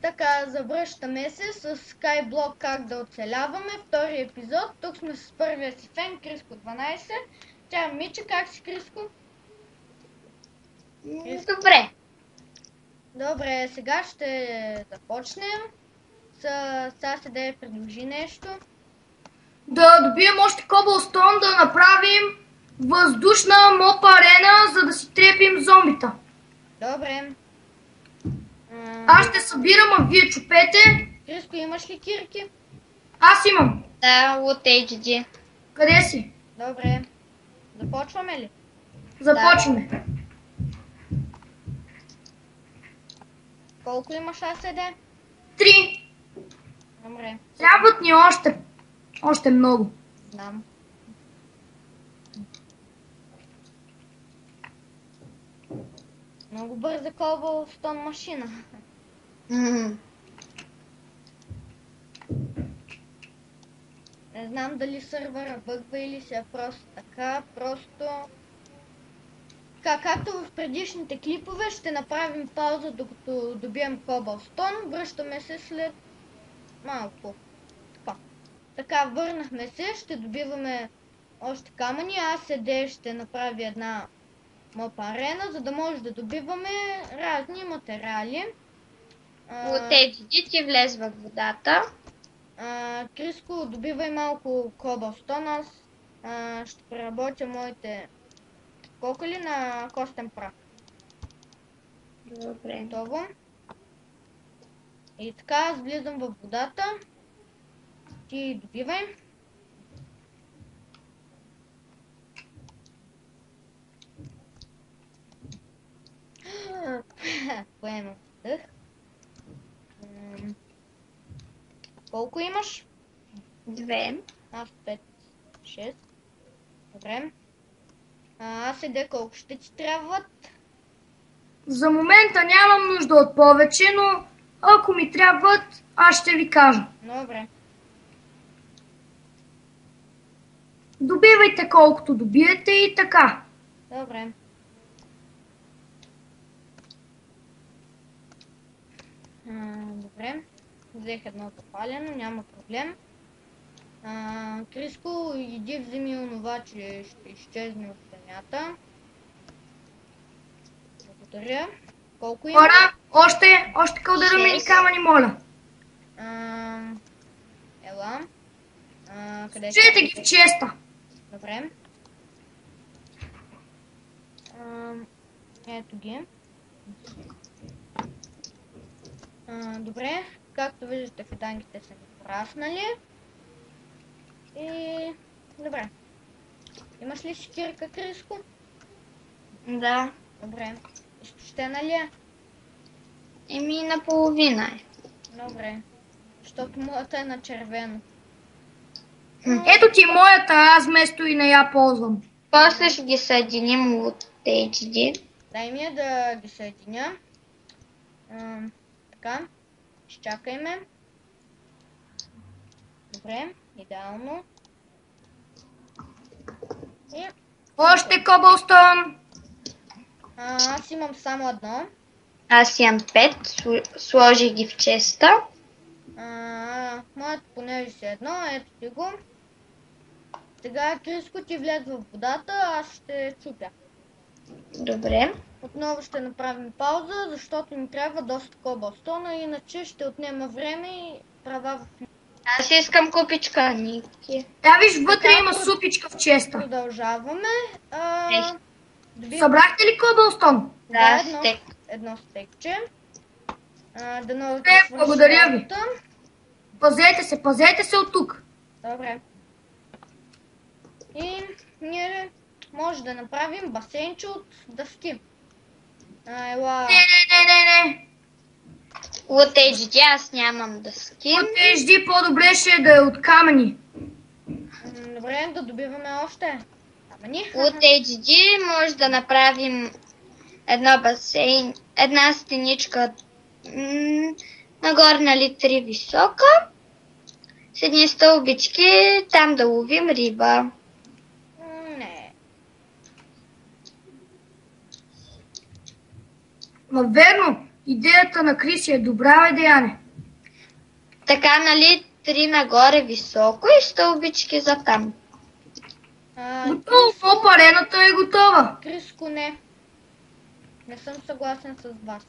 Така, завръщаме се с Skyblock как да оцеляваме. Втори епизод. Тук сме с първия си фен, Криско 12. Тя Миче, как си, Криско? Добре. Добре, сега ще започнем. Сега се предложи нещо. Да добием още Cobblestone, да направим въздушна моп арена, за да си трепим зомбита. Добре. Аз ще събирам, а вие чупете. Криско, имаш ли кирки? Аз имам. Да, от HD. Къде си? Добре. Започваме ли? Започваме. Колко имаш АСД? 3. Добре, Трябват ни още много. знам. Много бърза Cobblestone машина. Не знам дали сървъра бъгва или си е просто така, както в предишните клипове, ще направим пауза докато добием Cobblestone, връщаме се след малко. Така, върнахме се, ще добиваме още камъни, АСД ще направи една моп арена, за да може да добиваме разни материали. От HD ти влез във водата. Криско, добивай малко Cobblestone, аз ще преработя моите кокали на костен прах. Добре. Готово. И така, аз влизам в водата. Ти добивай. Поемам дъх. Колко имаш? 2. Аз 5, 6. Добре. Аз седе колко ще ти трябват? За момента нямам нужда от повече, но ако ми трябват, аз ще ви кажа. Добре. Добивайте колкото добиете и така. Добре. Добре. Взех едно запалено, няма проблем. Криско, иди вземи онова, че ще изчезне от земята. Благодаря. Колко има? Хора, още кълдърмени камъни, моля. Ела. Къде Чуете ги в честа. Добре. Ето ги. Добре. Както виждате, фитанките са ни пораснали. И... Добре. Имаш ли шкирка, Криско? Да. Добре. Изтощена ли е? Наполовина е. Добре. Защото моята е на червено. Ето ти моята, аз вместо и не я ползвам. После ще ги съединим от HD. Дай ми да ги съединя. Така. Изчакайме. Добре. Идеално. И... Още Cobblestone. Аз имам само едно. Аз имам 5. Сложих ги в честа. Моето понеже си едно, ето ти го. Сега, Криско, ти влез в водата, аз ще чупя. Добре. Отново ще направим пауза, защото ни трябва доста Cobblestone, иначе ще отнема време и права в... Аз искам купичка, Ники. Виж, вътре има супичка в честа. Продължаваме. Събрахте ли Cobblestone? Да, едно, стек. едно стекче. Да благодаря ви. Пазете се от тук. Добре. И ние може да направим басейнче от дъски. Ела... Не. От HD аз нямам дъски. От HD по-добре ще е да е от камъни. Добре, да добиваме още камъни. От HD може да направим едно басейн, една стеничка нагоре, нали, 3 висока. С едни стълбички, там да ловим риба. Не. Ма верно, идеята на Криси е добра, Деяне. Така, нали, 3 нагоре високо и стълбички за там. Готово, моп-арената е готова. Криско, не. Не съм съгласен с вас.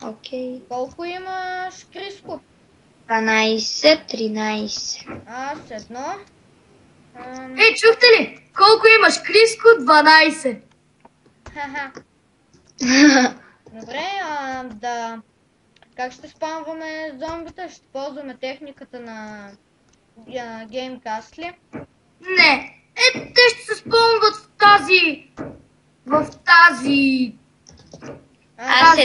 Окей. Колко имаш, Криско? 12, 13. Аз едно. Чухте ли? Колко имаш, Криско? 12. Ха-ха. Добре, да. Как ще спамваме зомбита? Ще ползваме техниката на Gamecast ли? Не. Те ще се спомнят в тази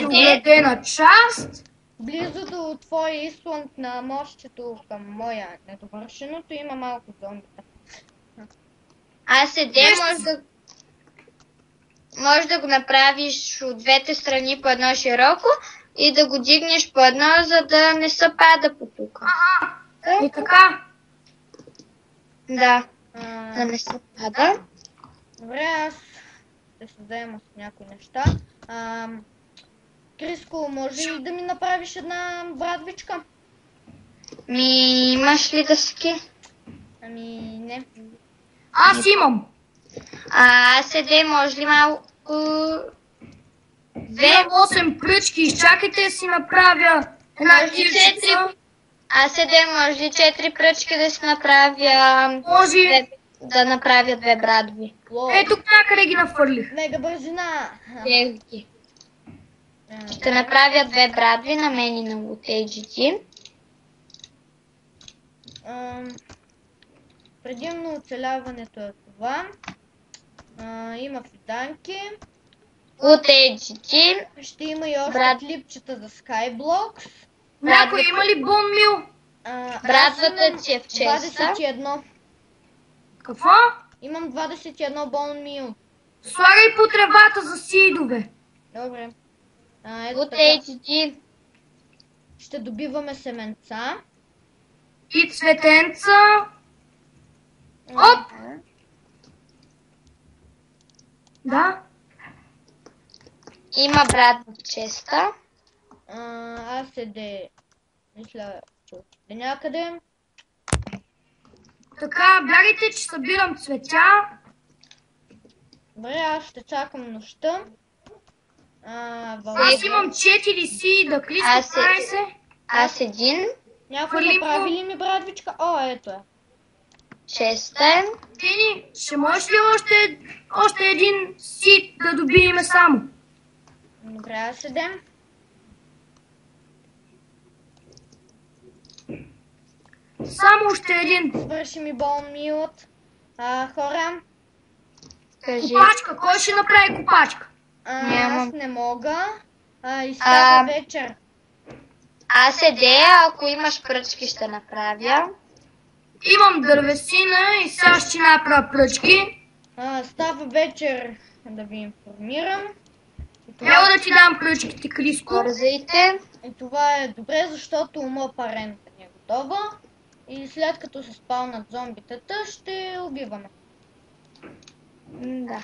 уредена част. Близо до твоя излънт на мостчето към моя недовършеното има малко зомбита. Може да го направиш от двете страни по едно широко и да го дигнеш по едно, за да не се пада по тук. И така. Да, да не се пада. Добре, аз ще се заема с някои неща. Криско, може ли да ми направиш една брадвичка? Имаш ли дъски? Не. Аз имам. Седе, може ли малко... Имам 8 пръчки, изчакайте да си направя една кирчица. Седе, може ли 4 пръчки да си направя... Може. Да направя 2 брадви. Тук някъде ги нахвърлих. Мега бързина. Ще направя 2 брадви на мен и на UTGT. Предимно оцеляването е това. Има фиданки. UTGT. Ще има и още клипчета за Skyblocks. Някой има ли бонмил? Брадвата ти е в честа. 21. Какво? Имам 21 бонмил. Слагай по тревата за сидове. Добре. UTGT. Ще добиваме семенца. И цветенца. Оп! Да. Има брадва в честа. Аз мисля, че отиде някъде. Така, бягайте, че събирам цветя. Добре, аз ще чакам нощта. Аз имам 4 сида, Криско 15. Аз един. Някой направи ли ми брадвичка? Ето е. Честен. Дени, ще можеш ли още един сид да добиеме само? Добре, аз седем. Само още един. Свърши ми болмилът. Хора. Кажи. Копачка, кой ще направи копачка? Аз не мога. И става вечер. Аз ако имаш пръчки ще направя. Имам дървесина и сега ще направя пръчки. Става вечер, да ви информирам. Трябва да ти дам пръчките, Криско. Бързайте. И това е добре, защото моп-арената ни е готова. И след като се спалнат зомбитата, ще убиваме. Да.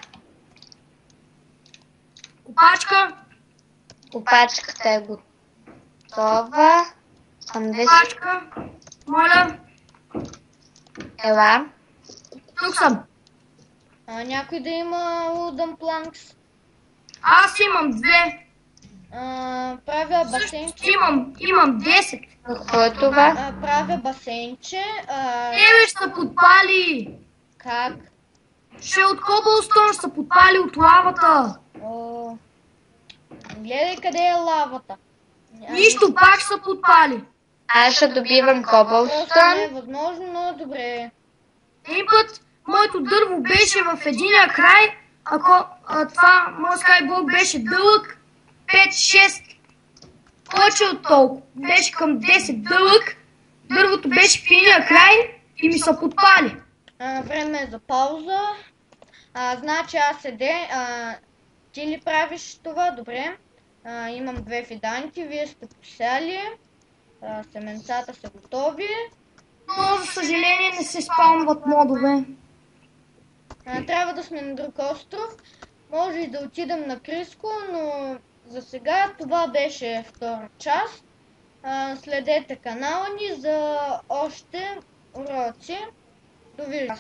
Копачка. Копачката е готова. Копачка. Моля. Ела. Тук съм. Някой да има wooden planks? Аз имам 2. Правя басейнче. Имам 10. Какво е това? Правя басейнче. Тебе ще подпали. Как? Ще от Cobblestone ще се подпали от лавата. Гледай къде е лавата. Нищо, пак ще се подпали. Аз ще добивам Просто не е Cobblestone. възможно, но добре. Един път моето дърво беше в единия край, ако това моят скайблок беше дълъг 5-6, повече от толкова. Беше към 10 дълъг, дървото беше в единия край и ми се подпали. Време е за пауза. Значи аз ти ли правиш това? Добре. Имам 2 фиданки, вие сте посяли. Семенцата са готови. Но за съжаление не се спамват модове. Трябва да сме на друг остров. Може и да отидем на Криско, но За сега това беше втора част. Следете канала ни за още уроци. Довиждане!